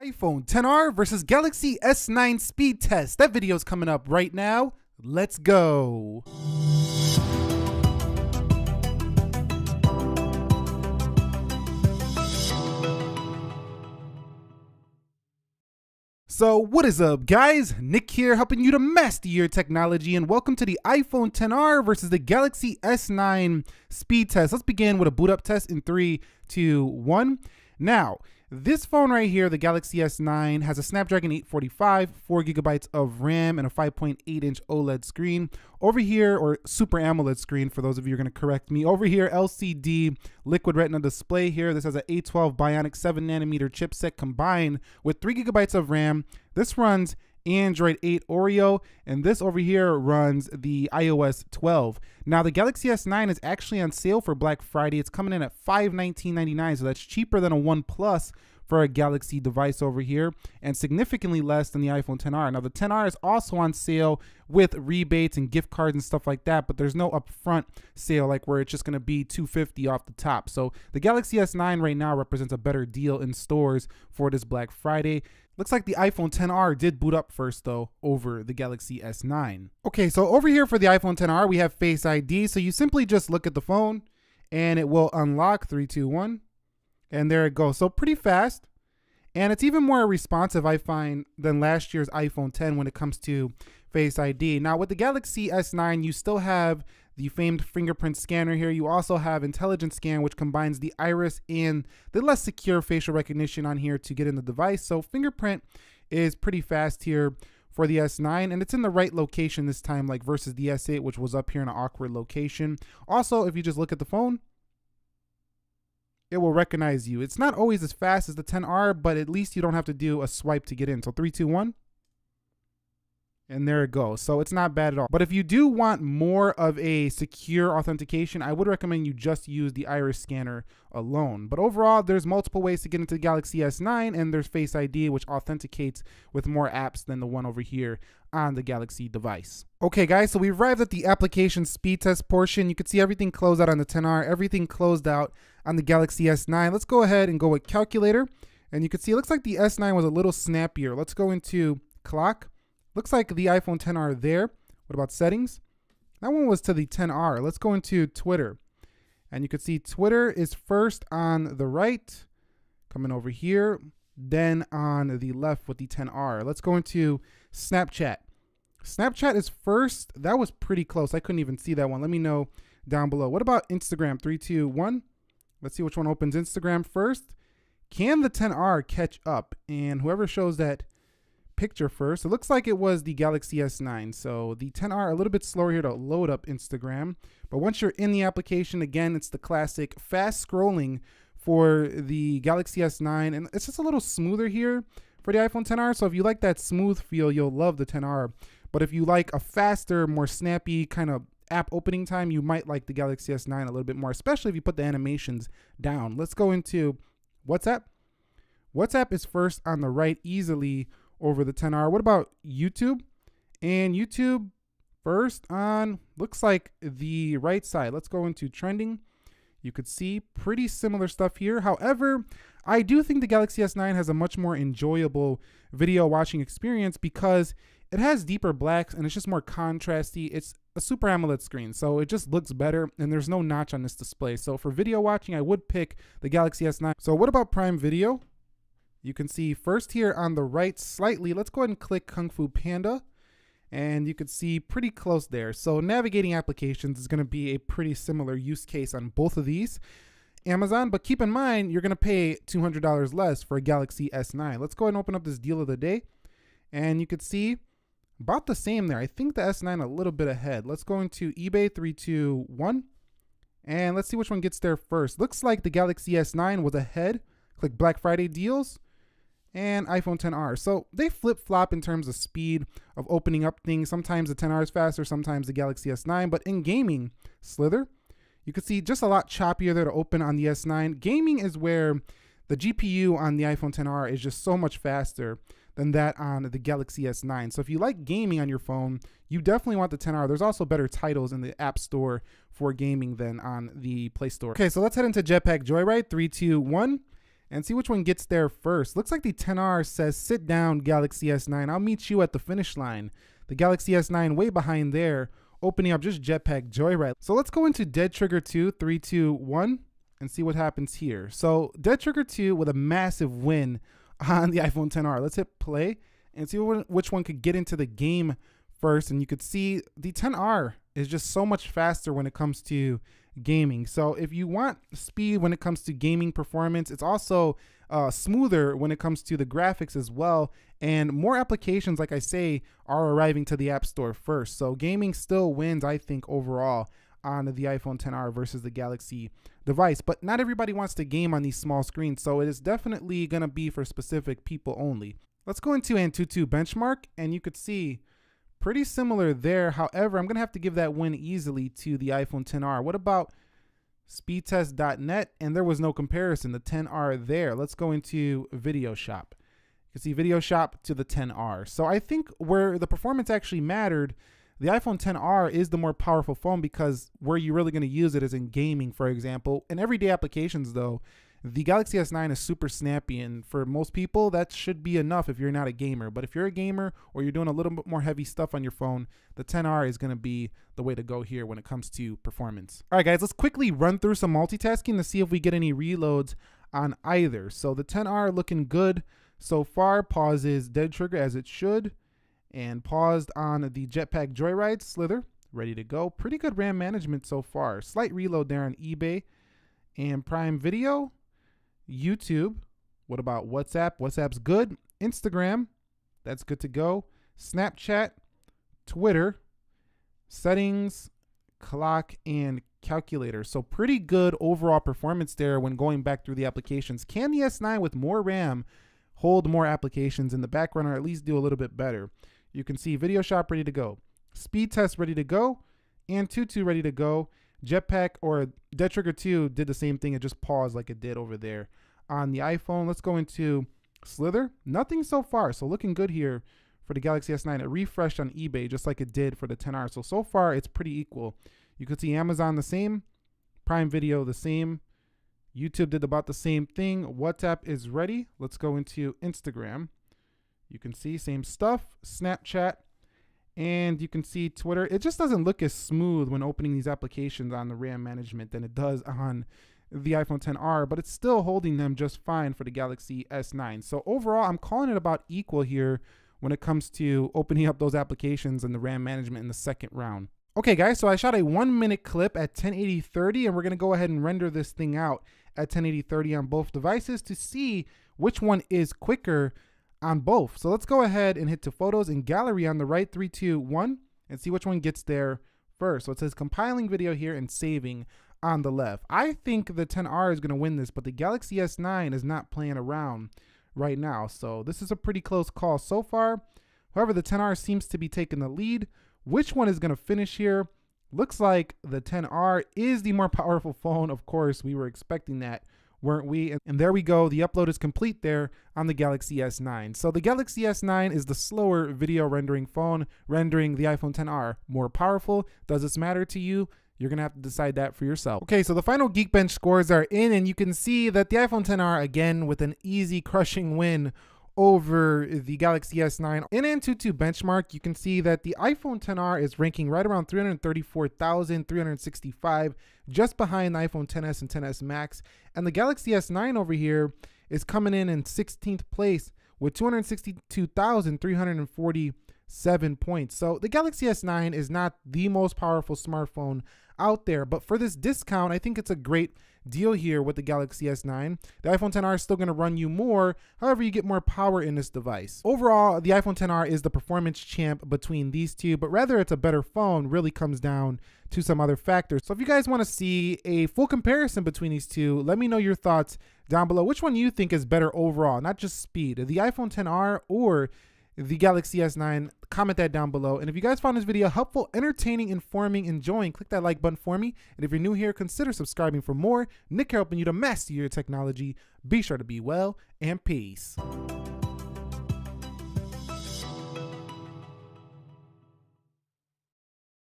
iPhone XR versus Galaxy S9 speed test. That video is coming up right now. Let's go. So what is up, guys? Nick here, helping you to master your technology, and welcome to the iPhone XR versus the Galaxy S9 speed test. Let's begin with a boot up test in 3, 2, 1. Now, this phone right here, the Galaxy S9, has a Snapdragon 845, 4 gigabytes of RAM, and a 5.8-inch OLED screen. Over here, or Super AMOLED screen, for those of you who are going to correct me. Over here, LCD Liquid Retina display here. This has an A12 Bionic 7nm chipset combined with 3 gigabytes of RAM. This runs Android 8 Oreo, and this over here runs the iOS 12. Now, the Galaxy S9 is actually on sale for Black Friday. It's coming in at $519.99, so that's cheaper than a OnePlus for a Galaxy device over here, and significantly less than the iPhone XR. Now, the XR is also on sale with rebates and gift cards and stuff like that, but there's no upfront sale like where it's just going to be $250 off the top. So the Galaxy S9 right now represents a better deal in stores for this Black Friday. Looks like the iPhone XR did boot up first, though, over the Galaxy S9. Okay, so over here for the iPhone XR, we have Face ID. So you simply just look at the phone, and it will unlock. 3, 2, 1. And there it goes. So pretty fast. And it's even more responsive, I find, than last year's iPhone X when it comes to Face ID. Now, with the Galaxy S9, you still have the famed fingerprint scanner here. You also have Intelligent Scan, which combines the iris and the less secure facial recognition on here to get in the device. So fingerprint is pretty fast here for the S9, and it's in the right location this time, like versus the S8, which was up here in an awkward location. Also, if you just look at the phone, it will recognize you. It's not always as fast as the XR, but at least you don't have to do a swipe to get in. So 3, 2, 1. And there it goes. So it's not bad at all. But if you do want more of a secure authentication, I would recommend you just use the iris scanner alone. But overall, there's multiple ways to get into the Galaxy S9, and there's Face ID, which authenticates with more apps than the one over here on the Galaxy device. Okay, guys, so we've arrived at the application speed test portion. You can see everything closed out on the XR, everything closed out on the Galaxy S9. Let's go ahead and go with calculator. And you can see it looks like the S9 was a little snappier. Let's go into clock. Looks like the iPhone XR there. What about settings? That one was to the XR. Let's go into Twitter. And you can see Twitter is first on the right, coming over here, then on the left with the XR. Let's go into Snapchat. Snapchat is first. That was pretty close. I couldn't even see that one. Let me know down below. What about Instagram? 3, 2, 1. Let's see which one opens Instagram first. Can the XR catch up? And whoever shows that picture first, it looks like it was the Galaxy S9. So the XR a little bit slower here to load up Instagram. But once you're in the application, again, it's the classic fast scrolling for the Galaxy S9. And it's just a little smoother here for the iPhone XR. So if you like that smooth feel, you'll love the XR. But if you like a faster, more snappy kind of app opening time, you might like the Galaxy S9 a little bit more, especially if you put the animations down. Let's go into WhatsApp. WhatsApp is first on the right easily over the XR. What about YouTube? And YouTube first on, looks like the right side. Let's go into trending. You could see pretty similar stuff here. However, I do think the Galaxy S9 has a much more enjoyable video watching experience because it has deeper blacks and it's just more contrasty. It's a Super AMOLED screen, so it just looks better, and there's no notch on this display. So for video watching, I would pick the Galaxy S9. So what about Prime Video? You can see first here on the right slightly. Let's go ahead and click Kung Fu Panda, and you can see pretty close there. So navigating applications is going to be a pretty similar use case on both of these. Amazon, but keep in mind, you're going to pay $200 less for a Galaxy S9. Let's go ahead and open up this deal of the day, and you can see about the same there. I think the S9 a little bit ahead. Let's go into eBay. 3, 2, 1. And let's see which one gets there first. Looks like the Galaxy S9 was ahead. Click Black Friday deals and iPhone XR. So they flip-flop in terms of speed of opening up things. Sometimes the XR is faster, sometimes the Galaxy S9. But in gaming, Slither, you can see just a lot choppier there to open on the S9. Gaming is where the GPU on the iPhone XR is just so much faster than that on the Galaxy S9. So if you like gaming on your phone, you definitely want the XR. There's also better titles in the App Store for gaming than on the Play Store. Okay, so let's head into Jetpack Joyride. 3, 2, 1. and see which one gets there first. Looks like the 10R says, sit down, Galaxy S9. I'll meet you at the finish line. The Galaxy S9 way behind there, opening up just jetpack joyride. So let's go into Dead Trigger 2, 3, 2, 1, and see what happens here. So Dead Trigger 2 with a massive win on the iPhone XR. Let's hit play and see which one could get into the game first. And you could see the XR is just so much faster when it comes to gaming. So if you want speed when it comes to gaming performance, it's also smoother when it comes to the graphics as well. And more applications, like I say, are arriving to the App Store first. So gaming still wins, I think, overall on the iPhone XR versus the Galaxy device. But not everybody wants to game on these small screens, so it is definitely going to be for specific people only. Let's go into Antutu benchmark, and you could see pretty similar there. However, I'm going to have to give that win easily to the iPhone XR. What about speedtest.net? And there was no comparison, the XR there. Let's go into Video Shop. You can see Video Shop to the XR. So I think where the performance actually mattered, the iPhone XR is the more powerful phone, because where you're really going to use it is in gaming, for example. In everyday applications, though, the Galaxy S9 is super snappy, and for most people, that should be enough if you're not a gamer. But if you're a gamer or you're doing a little bit more heavy stuff on your phone, the XR is going to be the way to go here when it comes to performance. All right, guys, let's quickly run through some multitasking to see if we get any reloads on either. So the XR looking good so far. Pauses Dead Trigger as it should, and paused on the jetpack joyride. Slither ready to go. Pretty good RAM management so far. Slight reload there on eBay and Prime Video. YouTube. What about WhatsApp? WhatsApp's good. Instagram, that's good to go. Snapchat, Twitter, settings, clock, and calculator. So pretty good overall performance there when going back through the applications. Can the S9 with more RAM hold more applications in the background, or at least do a little bit better? You can see Video Shop ready to go. Speed Test ready to go. Antutu ready to go. Jetpack or Dead Trigger 2 did the same thing. It just paused like it did over there on the iPhone. Let's go into Slither. Nothing so far. So looking good here for the Galaxy S9. It refreshed on eBay just like it did for the XR. So far it's pretty equal. You could see Amazon the same. Prime Video the same. YouTube did about the same thing. WhatsApp is ready. Let's go into Instagram. You can see same stuff. Snapchat. And you can see Twitter. It just doesn't look as smooth when opening these applications on the RAM management than it does on the iPhone XR, but it's still holding them just fine for the Galaxy S9. So overall, I'm calling it about equal here when it comes to opening up those applications and the RAM management in the second round. Okay, guys, so I shot a 1-minute clip at 1080-30, and we're going to go ahead and render this thing out at 1080-30 on both devices to see which one is quicker on both. So let's go ahead and hit to Photos and Gallery on the right, 3, 2, 1, and see which one gets there first. So it says compiling video here and saving on the left. I think the XR is going to win this, but the Galaxy S9 is not playing around right now. So this is a pretty close call so far. However, the XR seems to be taking the lead. Which one is going to finish here? Looks like the XR is the more powerful phone. Of course, we were expecting that, weren't we? And there we go. The upload is complete there on the Galaxy S9. So the Galaxy S9 is the slower video rendering phone, rendering the iPhone XR more powerful. Does this matter to you? You're going to have to decide that for yourself. Okay, so the final Geekbench scores are in, and you can see that the iPhone XR, again, with an easy crushing win over the Galaxy S9. In Antutu benchmark, you can see that the iPhone XR is ranking right around 334,365, just behind the iPhone XS and XS Max. And the Galaxy S9 over here is coming in 16th place with 262,347 points. So the Galaxy S9 is not the most powerful smartphone out there, but for this discount, I think it's a great deal here with the Galaxy S9. The iPhone XR is still going to run you more, however you get more power in this device. Overall, the iPhone XR is the performance champ between these two, but whether it's a better phone really comes down to some other factors. So if you guys want to see a full comparison between these two, let me know your thoughts down below. Which one you think is better overall, not just speed, the iPhone XR or the Galaxy S9? Comment that down below. And if you guys found this video helpful, entertaining, informing, enjoying, click that like button for me. And if you're new here, consider subscribing for more. Nick here helping you to master your technology. Be sure to be well, and peace.